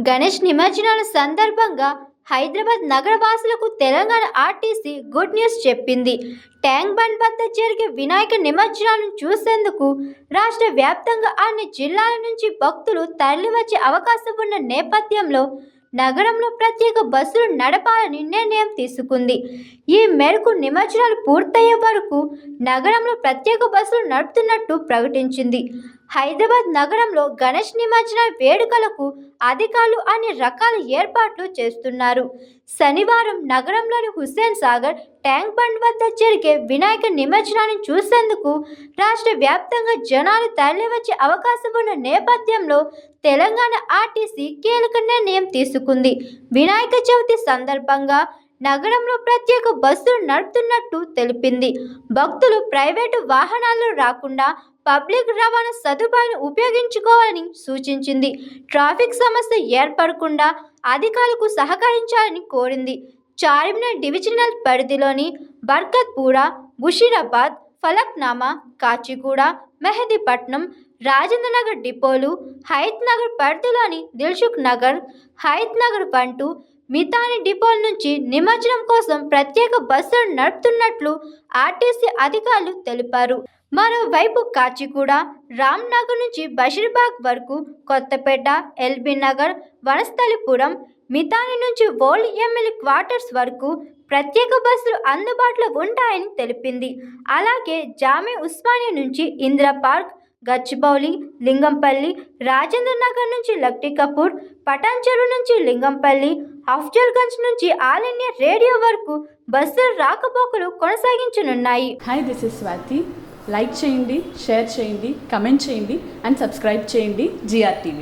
గణేష్ నిమజ్జనాల సందర్భంగా హైదరాబాద్ నగరవాసులకు తెలంగాణ ఆర్టీసీ గుడ్ న్యూస్ చెప్పింది. ట్యాంక్ బండ్ వద్ద జరిగే వినాయక నిమజ్జనాలను చూసేందుకు రాష్ట్ర వ్యాప్తంగా అన్ని జిల్లాల నుంచి భక్తులు తరలివచ్చే అవకాశం ఉన్న నేపథ్యంలో నగరంలో ప్రత్యేక బస్సులు నడపాలని నిర్ణయం తీసుకుంది. ఈ మేరకు నిమజ్జనాలు పూర్తయ్యే వరకు నగరంలో ప్రత్యేక బస్సులు నడుపుతున్నట్టు ప్రకటించింది. హైదరాబాద్ నగరంలో గణేష్ నిమజ్జన వేడుకలకు అధికారులు అన్ని రకాల ఏర్పాట్లు చేస్తున్నారు. శనివారం నగరంలోని హుస్సేన్ సాగర్ ట్యాంక్ బండ్ వద్ద జరిగే వినాయక నిమజ్జనాన్ని చూసేందుకు రాష్ట్ర వ్యాప్తంగా జనాలు తరలివచ్చే అవకాశం ఉన్న నేపథ్యంలో తెలంగాణ ఆర్టీసీ కీలక నిర్ణయం తీసుకుంది. వినాయక చవితి సందర్భంగా నగరంలో ప్రత్యేక బస్సులు నడుపుతున్నట్టు తెలిపింది. భక్తులు ప్రైవేటు వాహనాల్లో రాకుండా పబ్లిక్ రవాణా సదుపాయాన్ని ఉపయోగించుకోవాలని సూచించింది. ట్రాఫిక్ సమస్య ఏర్పడకుండా అధికారులకు సహకరించాలని కోరింది. చార్మినార్ డివిజనల్ పరిధిలోని బర్కత్పూర, బషీరాబాద్, ఫలక్నామా, కాచిగూడ, మెహదీపట్నం, రాజేంద్రనగర్ డిపోలు, హయత్ నగర్ పరిధిలోని దిల్సుఖ్ నగర్, హయత్ నగర్ 1, 2 మితాని డిపోల నుంచి నిమజ్జనం కోసం ప్రత్యేక బస్సులు నడుపుతున్నట్లు ఆర్టీసీ అధికారులు తెలిపారు. మరోవైపు కాచిగూడ, రామ్నగర్ నుంచి బషీర్బాగ్ వరకు, కొత్తపేట, ఎల్బీ నగర్, వనస్థలిపురం, మితాని నుంచి ఓల్డ్ ఎమ్మెల్యే క్వార్టర్స్ వరకు ప్రత్యేక బస్సులు అందుబాటులో ఉంటాయని తెలిపింది. అలాగే జామే ఉస్మానియా నుంచి ఇందిరా పార్క్, గచ్చిబౌలి, లింగంపల్లి, రాజేంద్ర నగర్ నుంచి లక్టీకపూర్, పటాన్ చెరువు నుంచి లింగంపల్లి, అఫ్జల్గంజ్ నుంచి ఆల్ ఇండియా రేడియో వరకు బస్సులు రాకపోకలు కొనసాగించనున్నాయి. Hi, this is Swathi. Like చేయండి, షేర్ చేయండి, కమెంట్ చేయండి అండ్ సబ్స్క్రైబ్ చేయండి GR TV.